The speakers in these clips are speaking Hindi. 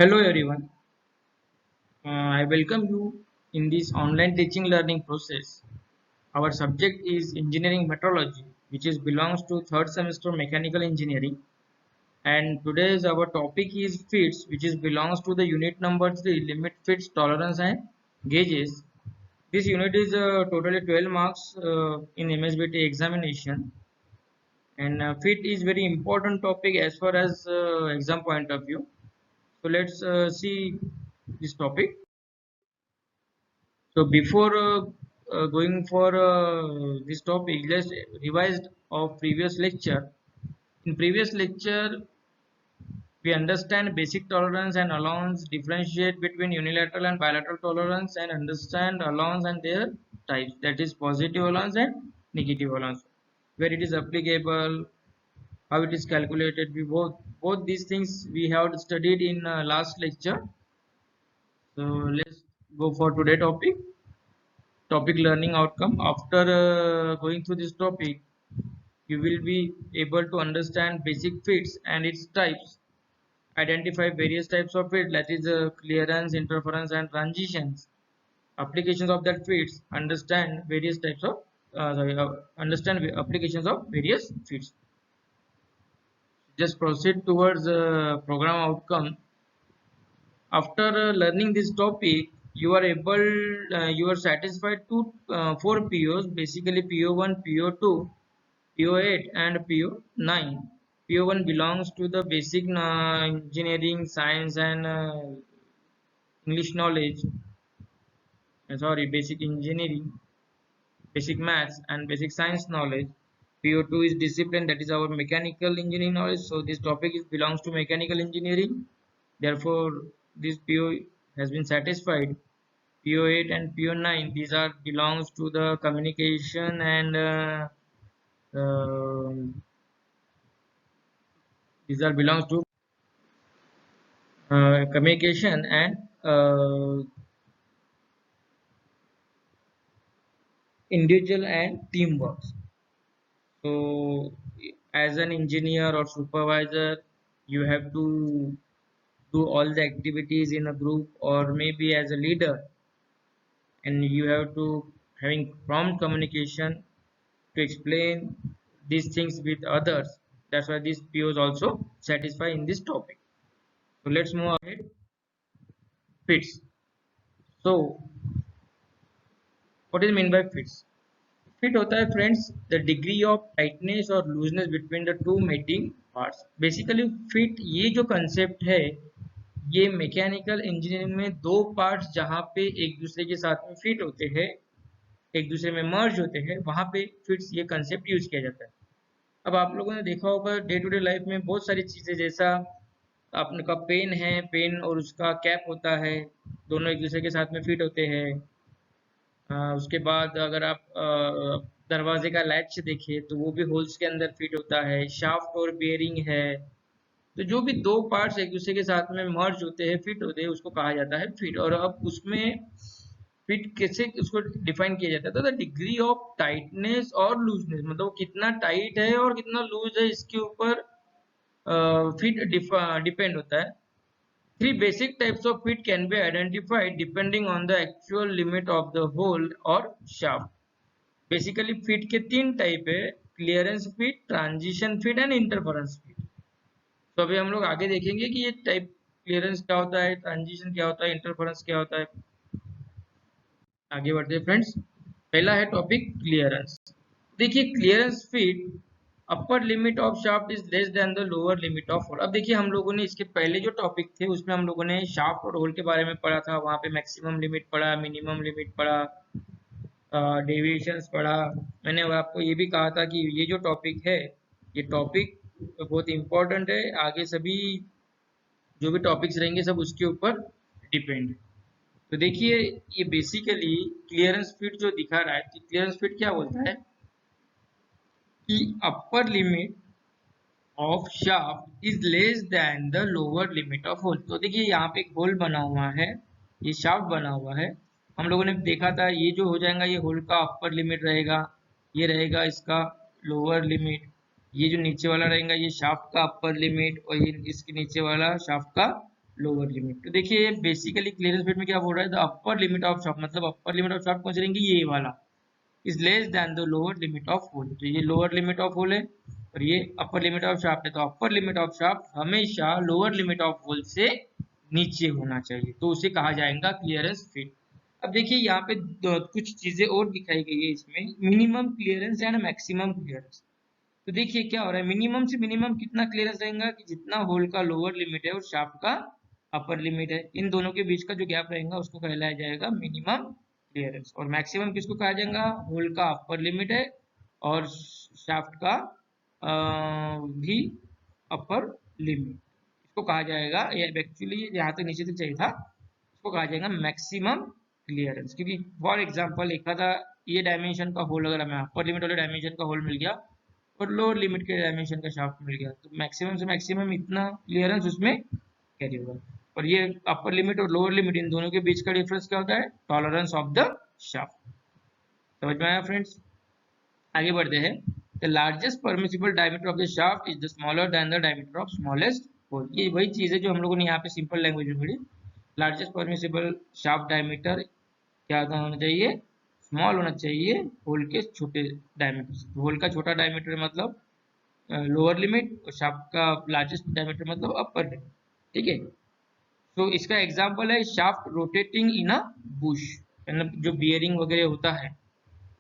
Hello everyone. I welcome you in this online teaching learning process. Our subject is engineering metrology, which is belongs to third semester mechanical engineering. And today's our topic is fits, which is belongs to the unit number 3, limit fits tolerance and gauges. This unit is totally 12 marks in MSBT examination, and fit is very important topic as far as exam point of view. So let's see this topic. So before going for this topic, let's revise of previous lecture. In previous lecture, we understand basic tolerance and allowance, differentiate between unilateral and bilateral tolerance, and understand allowance and their types. That is positive allowance and negative allowance, where it is applicable, how it is calculated. We both these things we have studied in last lecture. So let's go for today topic learning outcome. After going through this topic, you will be able to understand basic fits and its types, identify various types of fit, that is clearance, interference and transitions, applications of that fits, understand various types of understand applications of various fits. Just proceed towards program outcome. After learning this topic, you are satisfied to four POs, basically PO1, PO2, PO8 and PO9. PO1 belongs to the basic engineering, science and English knowledge. Sorry, basic engineering, basic maths and basic science knowledge. PO2 is discipline, that is our mechanical engineering knowledge. So this topic is belongs to mechanical engineering. Therefore, this PO has been satisfied. PO8 and PO9, these are belongs to the communication and um these are belongs to communication and individual and teamwork. So as an engineer or supervisor, you have to do all the activities in a group, or maybe as a leader, and you have to having prompt communication to explain these things with others. That's why these POs also satisfy in this topic. So let's move ahead. Fits. So what is mean by fits? Fit होता है friends the degree of tightness और looseness between the two mating parts. Basically fit ये जो कंसेप्ट है, ये मैकेनिकल इंजीनियरिंग में दो पार्ट्स जहां पे एक दूसरे के साथ में फिट होते हैं, एक दूसरे में मर्ज होते हैं, वहां पे फिट्स ये कंसेप्ट यूज किया जाता है. अब आप लोगों ने देखा होगा डे टू डे लाइफ में बहुत सारी चीजें, जैसा आपने का पेन है, पेन और उसका कैप होता है, दोनों एक दूसरे के साथ में फिट होते हैं. उसके बाद अगर आप दरवाजे का लैच देखिए तो वो भी होल्स के अंदर फिट होता है. शाफ्ट और बेयरिंग है. तो जो भी दो पार्ट्स एक दूसरे के साथ में मर्ज होते हैं, फिट होते हैं, उसको कहा जाता है फिट. और अब उसमें फिट कैसे उसको डिफाइन किया जाता है, तो द डिग्री ऑफ टाइटनेस और लूजनेस, मतलब वो कितना टाइट है और कितना लूज है, इसके ऊपर फिट डिपेंड होता है. Three basic types of fit can be identified depending on the actual limit of the hole or shaft. Basically fit के तीन टाइप है: clearance fit, transition fit and interference fit. तो अभी हम लोग आगे देखेंगे कि ये टाइप क्लियरेंस क्या होता है, ट्रांजिशन क्या होता है, इंटरफेरेंस क्या होता है. आगे बढ़ते हैं फ्रेंड्स. पहला है टॉपिक क्लियरेंस. देखिए clearance fit, upper limit of shaft is less than the lower limit of hole. अब देखिए हम लोगों ने इसके पहले जो टॉपिक थे उसमें हम लोगों ने शाफ्ट और होल के बारे में पढ़ा था. वहां पे मैक्सिमम लिमिट पढ़ा, मिनिमम लिमिट पढ़ा, डेविएशंस पढ़ा. मैंने आपको ये भी कहा था कि ये जो टॉपिक है, ये टॉपिक बहुत इंपॉर्टेंट है. आगे सभी जो भी टॉपिक्स रहेंगे सब उसके ऊपर डिपेंड है. तो देखिए ये बेसिकली क्लियरेंस फिट जो दिखा रहा है, क्लियरेंस फिट क्या बोलता है कि upper limit of shaft is less than the lower limit of hole. तो देखिए यहाँ पे एक होल बना हुआ है, ये शाफ्ट बना हुआ है. हम लोगों ने देखा था ये जो हो जाएगा, ये होल का अपर लिमिट रहेगा, ये रहेगा इसका लोअर लिमिट. ये जो नीचे वाला रहेगा ये शाफ्ट का अपर लिमिट, और ये इसके नीचे वाला शाफ्ट का लोअर लिमिट। तो देखिए बेसिकली क्लियरेंस फिट में क्या बोल रहा है, the upper limit of shaft, मतलब अपर लिमिट ऑफ शाफ्ट कौन सी रहेंगे, ये वाला, is less than the lower limit of hole. तो ये लोअर लिमिट ऑफ होल है और ये अपर लिमिट ऑफ शाफ्ट है। तो अपर लिमिट ऑफ शाफ्ट हमेशा लोअर लिमिट ऑफ होल से नीचे होना चाहिए, तो उसे कहा जाएगा क्लियरेंस फिट। अब देखिए यहाँ पे कुछ चीजें और दिखाई गई है इसमें, minimum clearance and maximum clearance. तो देखिए क्या हो रहा है, मिनिमम से मिनिमम कितना क्लियरेंस रहेगा कि जितना होल का लोअर लिमिट है और शाफ्ट का अपर लिमिट है, इन दोनों के बीच का जो गैप रहेगा उसको कहलाया जाएगा मिनिमम क्लियरेंस। और मैक्सिमम किसको कहा जाएगा, होल का अपर लिमिट है और शाफ्ट का भी अपर लिमिट, इसको कहा जाएगा, ये एक्चुअली यहाँ तक नीचे तक चाहिए था, इसको कहा जाएगा मैक्सिमम क्लियरेंस। क्योंकि फॉर एग्जांपल एक आधा ये डायमेंशन का होल अगर हमें अपर लिमिट वाले डायमेंशन का होल मिल गया और लोअर लिमिट के डायमेंशन का शाफ्ट मिल गया, तो मैक्सिमम से मैक्सिमम इतना क्लियरेंस उसमें कैरी होगा। और ये अपर लिमिट और लोअर लिमिट इन दोनों के बीच का डिफरेंस क्या होता है, टॉलरेंस ऑफ द शाफ्ट। समझ में आया फ्रेंड्स? आगे बढ़ते हैं। The largest permissible diameter of the shaft is the smaller than the diameter of smallest hole. ये वही चीज है जो हम लोगों ने यहाँ पे सिंपल लैंग्वेज में पढ़ी। लार्जेस्ट परमिसिबल शाफ्ट डायमीटर क्या होना चाहिए, स्मॉल होना चाहिए होल के छोटे डायमीटर से। होल का छोटा डायमीटर मतलब लोअर लिमिट और शाफ्ट का लार्जेस्ट डायमीटर मतलब अपर लिमिट। ठीक है, तो इसका एग्जांपल है shaft rotating in a bush, मतलब जो बियरिंग वगैरह होता है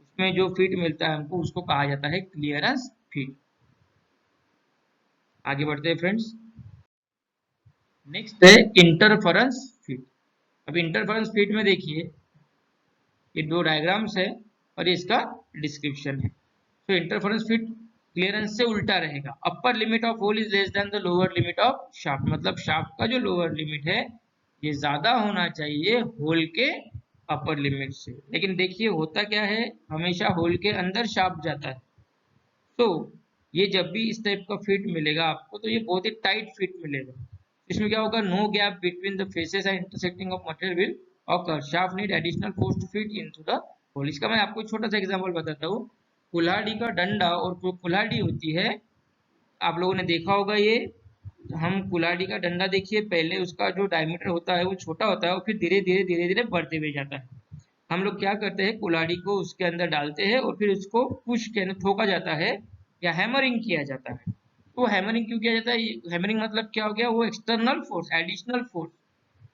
उसमें जो फिट मिलता है हमको उसको कहा जाता है क्लियरेंस फिट। आगे बढ़ते हैं फ्रेंड्स। नेक्स्ट है इंटरफेरेंस फिट। अब इंटरफेरेंस फिट में देखिए ये दो डायग्राम्स है और इसका डिस्क्रिप्शन है। तो इंटरफेरेंस फिट क्लियरेंस से उल्टा रहेगा। Upper limit of hole is less than the lower limit of shaft, मतलब शाफ्ट का जो लोअर लिमिट है ये ज्यादा होना चाहिए होल के अपर लिमिट से। लेकिन देखिए होता क्या है, हमेशा होल के अंदर शाफ्ट जाता है, तो ये जब भी इस टाइप का फिट मिलेगा आपको तो ये बहुत ही टाइट फिट मिलेगा। इसमें क्या होगा, no gap between the faces and intersecting of material will occur, shaft need additional force to fit into the hole. इसका मैं आपको छोटा सा एग्जांपल बताता हूँ। कुल्हाड़ी का डंडा और जो कुल्हाड़ी होती है, आप लोगों ने देखा होगा ये, हम कुल्हाड़ी का डंडा देखिए पहले उसका जो डायमीटर होता है वो छोटा होता है और फिर धीरे धीरे धीरे धीरे बढ़ते हुए जाता है। हम लोग क्या करते हैं, कुल्हाड़ी को उसके अंदर डालते हैं और फिर उसको पुश के ठोका जाता है या हैमरिंग किया जाता है। तो हैमरिंग क्यों किया जाता है, हैमरिंग मतलब क्या हो गया, वो एक्सटर्नल फोर्स, एडिशनल फोर्स।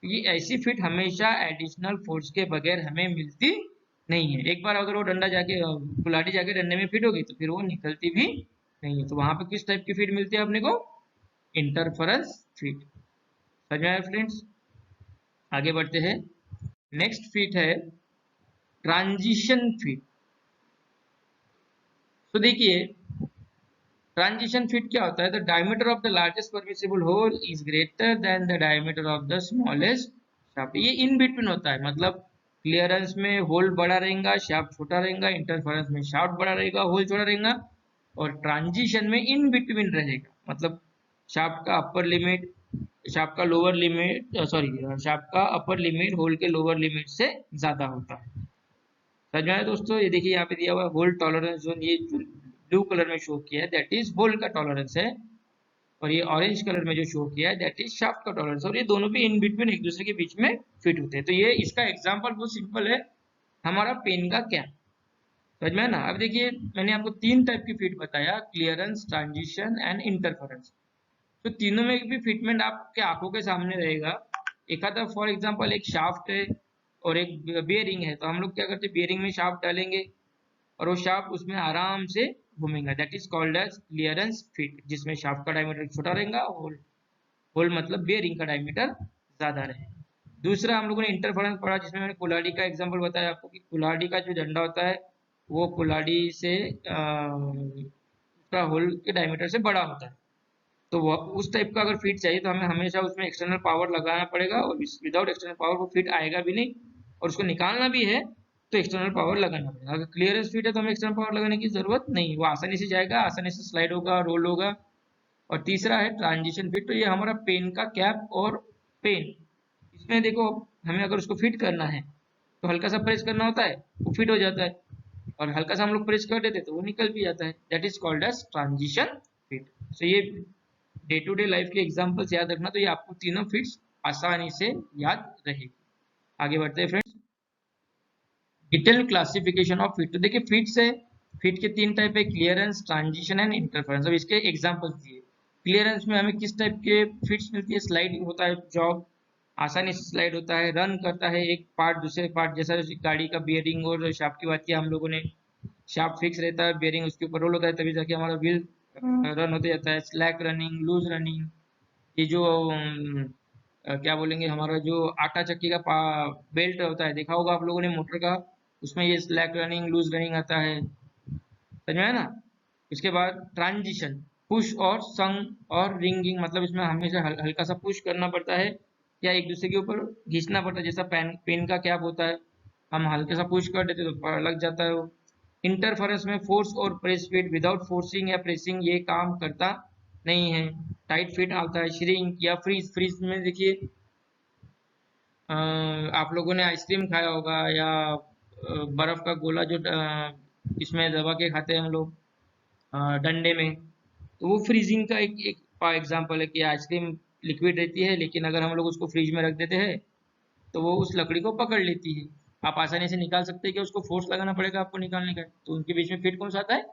ये ऐसी फिट हमेशा एडिशनल फोर्स के बगैर हमें मिलती नहीं है। एक बार अगर वो डंडा जाके कुल्हाड़ी जाके डंडे में फिट होगी तो फिर वो निकलती भी नहीं है। तो वहां पे किस टाइप की फिट मिलती है अपने को, इंटरफेरेंस फिट। समझ में आया फ्रेंड्स? आगे बढ़ते हैं। नेक्स्ट फिट है ट्रांजिशन फिट। तो देखिए ट्रांजिशन फिट क्या होता है, the diameter of the largest permissible hole is greater than the diameter of the smallest shaft. ये इन बिटवीन होता है, मतलब क्लियरेंस में होल बड़ा रहेगा शाफ्ट छोटा रहेगा, इंटरफेरेंस में शाफ्ट बड़ा रहेगा होल छोटा रहेगा, और ट्रांजिशन में इन बिटवीन रहेगा, मतलब शाफ्ट का अपर लिमिट, शाफ्ट का लोअर लिमिट, सॉरी शाफ्ट का अपर लिमिट होल के लोअर लिमिट से ज्यादा होता है। समझ में आया दोस्तों? ये देखिए यहाँ पे दिया हुआ है होल टॉलरेंस जोन, ये ब्लू कलर में शो किया है दैट इज होल का टॉलरेंस है, और ये ऑरेंज कलर में जो शो किया है दैट इज शाफ्ट का टॉलरेंस, और ये दोनों भी इन बिटवीन एक दूसरे के बीच में फिट होते हैं। तो ये इसका एग्जांपल बहुत सिंपल है, हमारा पेन का कैप। समझ में है ना? अब देखिए मैंने आपको तीन टाइप की फिट बताया, क्लियरेंस, ट्रांजिशन एंड इंटरफेरेंस। तो तीनों में भी फिटमेंट आपके आंखों के सामने रहेगा। एक आता फॉर एग्जांपल एक शाफ्ट है और एक बियरिंग है, तो हम लोग क्या करते हैं, बियरिंग में शाफ्ट डालेंगे और वो शाफ्ट उसमें आराम से घूमेगा, that is called as clearance fit, जिसमें शाफ्ट का डायमीटर छोटा रहेगा, होल होल मतलब बियरिंग का डायमीटर ज्यादा रहेगा। दूसरा हम लोगों ने इंटरफेरेंस पढ़ा, जिसमें मैंने कुल्हाड़ी का एग्जांपल बताया आपको कि कुल्हाड़ी का जो डंडा होता है वो कुल्हाड़ी से उसका होल के डायमीटर से बड़ा होता है। तो वो उस टाइप का अगर फिट चाहिए तो हमें हमेशा उसमें एक्सटर्नल पावर लगाना पड़ेगा, और विदाउट एक्सटर्नल पावर वो फिट आएगा भी नहीं, और उसको निकालना भी है तो एक्सटर्नल पावर लगाना पड़ेगा। अगर क्लियरेंस फिट है तो हमें एक्सटर्नल पावर लगाने की जरूरत नहीं, वो आसानी से जाएगा, आसानी से स्लाइड होगा, रोल होगा। और तीसरा है ट्रांजिशन फिट, तो ये हमारा पेन का कैप और पेन, इसमें देखो हमें अगर उसको फिट करना है तो हल्का सा प्रेस करना होता है, वो फिट हो जाता है, और हल्का सा हम लोग प्रेस कर देते तो वो निकल भी जाता है, that is called as transition fit. So ये डे टू डे लाइफ के एग्जांपल्स याद रखना, तो ये आपको तीनों फिट्स आसानी से याद रहेगी। आगे बढ़ते हैं friends. Detail classification of fit. तो देखिए फिट से, फिट के तीन टाइप है, क्लियरेंस, ट्रांजिशन एंड इंटरफेरेंस। अब इसके एग्जांपल्स दिए। क्लियरेंस में हमें किस टाइप के फिट्स मिलती है, स्लाइड होता है जॉब, आसानी से स्लाइड होता है, रन करता है एक पार्ट दूसरे पार्ट, जैसा गाड़ी का बियरिंग और शाफ्ट की बात की हम लोगों ने, शाफ्ट फिक्स रहता है, बियरिंग उसके ऊपर रोल होता है, तभी जाके हमारा व्हील रन होते जाता है। स्लैक रनिंग, लूज रनिंग, ये जो क्या बोलेंगे, हमारा जो आटा चक्की का बेल्ट होता है, देखा होगा आप लोगों ने मोटर का, उसमें ये स्लैक रनिंग, लूज रनिंग आता है, समझ में आया ना। इसके बाद ट्रांजिशन, पुश और संग और रिंगिंग, मतलब इसमें हमेशा हल्का सा पुश करना पड़ता है या एक दूसरे के ऊपर घिसना पड़ता है, जैसा पेन का कैप होता है, हम हल्के सा पुश कर देते तो लग जाता है वो। इंटरफेरेंस में फोर्स और प्रेस फिट, विदाउट फोर्सिंग या प्रेसिंग ये काम करता नहीं है। टाइट फिट आता है। श्रिंक या फ्रीज, फ्रीज में देखिए आप लोगों ने आइसक्रीम खाया होगा या बर्फ का गोला जो इसमें दबा के खाते हैं हम लोग डंडे में, तो वो फ्रीजिंग का एक एग्जांपल है कि आइसक्रीम लिक्विड रहती है, लेकिन अगर हम लोग उसको फ्रिज में रख देते हैं तो वो उस लकड़ी को पकड़ लेती है। आप आसानी से निकाल सकते हैं कि उसको फोर्स लगाना पड़ेगा आपको निकालने का, तो उनके बीच में फिट कौन सा आता है,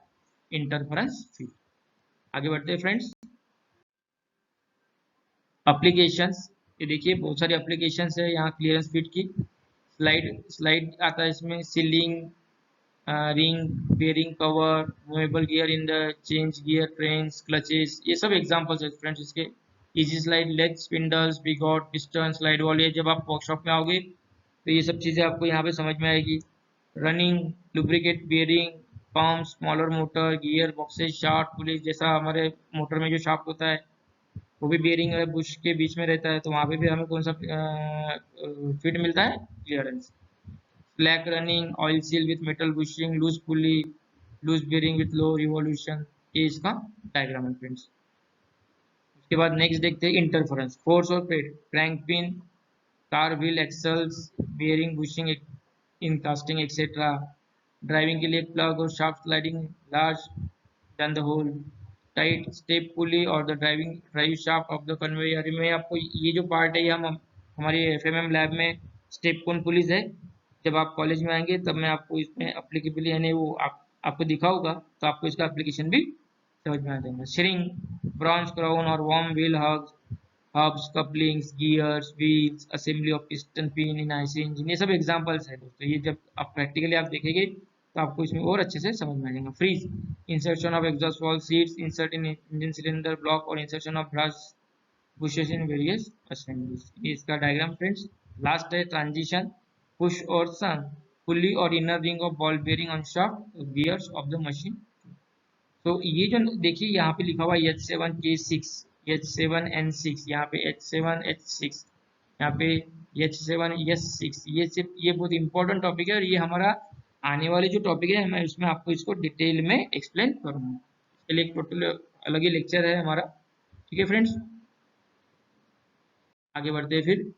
इंटरफेरेंस फिट। आगे बढ़ते हैं फ्रेंड्स। एप्लीकेशंस, ये देखिए बहुत सारी एप्लीकेशंस है यहाँ क्लियरेंस फिट की। स्लाइड, स्लाइड आता है इसमें, ceiling, ring, bearing cover, movable gear in the change gear, trains, clutches, ये सब एग्जांपल्स है फ्रेंड्स इसके। Easy slide, leg spindles, bigot, piston, slide wall, ये जब आप वर्कशॉप में आओगे तो ये सब चीज़ें आपको यहाँ पे समझ में आएगी। Running, lubricate bearing, pump, smaller motor, gear boxes, shaft, police, जैसा हमारे मोटर में जो शाफ्ट होता है वो भी बेयरिंग है बुश के बीच में रहता है, तो वहाँ पे भी हमें कौन सा फिट मिलता है, clearance. Black running, oil seal with metal bushing, loose pulley, loose bearing with low revolution, ये इसका डायग्राम है फ्रेंड्स। उसके बाद नेक्स्ट देखते हैं इंटरफेरेंस, फोर्स और pad, crank pin, car wheel axles, bearing bushing in casting etcetera, driving के लिए प्लग और shaft sliding large then the hole, tight step pulley और the drive shaft of the conveyor में। आपको ये जो पार्ट है ये हम हमारे एफएमएम लैब में स्टेप कोन पुलिस है, जब आप कॉलेज में आएंगे तब मैं आपको इसमें अप्लीकेबल यानी वो आपको दिखा होगा, तो आपको इसका एप्लीकेशन भी समझ में आ जाएगा। श्रिंग, ब्रॉन्ज क्राउन और worm wheel hugs, hubs, couplings, gears, wheels, assembly of piston pin in IC engine, ये सब एग्जांपल्स है दोस्तों। ये जब आप प्रैक्टिकली आप देखेंगे तो आपको इसमें और अच्छे से समझ में आ जाएगा। Freeze, insertion of exhaust valve seats, insert in engine cylinder block और insertion of brass bushes in various assemblies, ये इसका डायग्राम फ्रेंड्स। लास्ट है ट्रांजिशन, पुश और सन, पुली और inner ring of ball bearing on shaft gears of the machine. तो ये जो देखिए यहाँ पे लिखा हुआ है H7K6, H7N6, यहाँ पे H7H6, यहाँ पे H7S6, ये बहुत इंपॉर्टेंट टॉपिक है और ये हमारा आने वाले जो टॉपिक है मैं इसमें आपको इसको डिटेल में एक्सप्लेन करूंगा। इसके लिए एक टोटल अलग ही लेक्चर है हमारा, ठीक है फ्रेंड्स। आगे बढ़ते हैं फिर,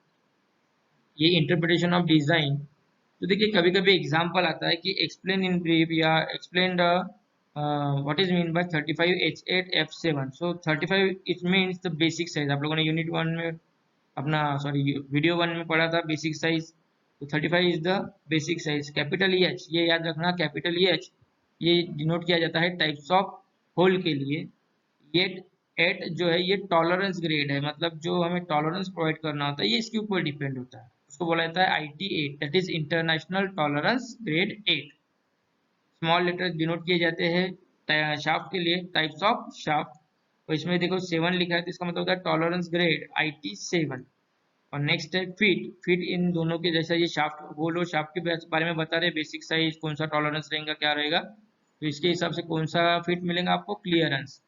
ये इंटरप्रिटेशन ऑफ डिजाइन। तो देखिए कभी कभी एग्जांपल आता है कि एक्सप्लेन इन ब्रीफ या explain the what is mean by 35H8F7। So 35 it means the basic size, आप लोगों ने यूनिट 1 में अपना सॉरी वीडियो 1 में पढ़ा था बेसिक साइज, तो 35 is the basic size. Capital H, ये याद रखना, कैपिटल एच ये डिनोट किया जाता है टाइप्स ऑफ होल के लिए। ये एट जो है ये टॉलरेंस ग्रेड है, मतलब जो हमें टॉलरेंस प्रोवाइड करना होता है ये इसके ऊपर डिपेंड होता है, उसको बोला जाता है IT8, that is international tolerance grade 8। Small letters denote किए जाते हैं शाफ्ट के लिए, टाइप्स ऑफ शाफ्ट, और इसमें देखो 7 लिखा है तो इसका मतलब होता है टॉलरेंस ग्रेड IT7। और नेक्स्ट है फिट, फिट इन दोनों के जैसा, ये शाफ्ट वो लोग शाफ्ट के बारे में बता रहे, बेसिक साइज कौन सा टॉलरेंस रहेगा क्या रहेगा, तो इसके हिसाब से कौन सा फिट मिलेगा आपको, क्लियरेंस।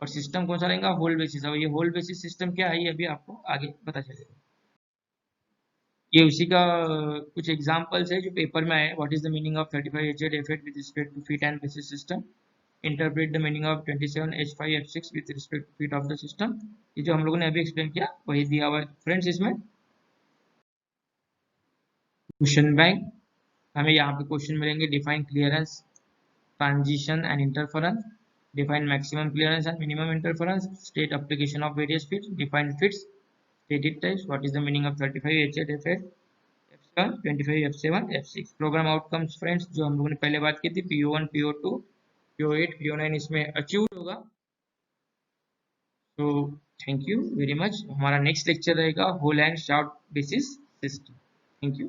और सिस्टम कौन सा रहेगा, होल बेसिस। और ये होल बेसिस सिस्टम क्या है ये अभी आपको आगे पता चलेगा। ये उसी का कुछ एग्जांपल्स है जो पेपर में आए। What is the meaning of 35H8F8 with respect to feet and bases system, interpret the meaning of 27H5F6 with respect to feet of the system. ये जो हम लोगों ने अभी एक्सप्लेन किया वही दिया हुआ है फ्रेंड्स इसमें। क्वेश्चन बैंक, हमें यहाँ पे क्वेश्चन मिलेंगे। Define clearance, transition and interference, define maximum clearance and minimum interference, state application of various fits, define fits, credit types, what is the meaning of 35 H8 F8 F7 25 F7 F6। Programme outcomes friends जो हम लोगों ने पहले बात की थी, PO1 PO2 PO8 PO9 इसमें अचीव होगा। तो थैंक यू वेरी मच। हमारा नेक्स्ट लेक्चर रहेगा hole and shaft basis system. Thank you.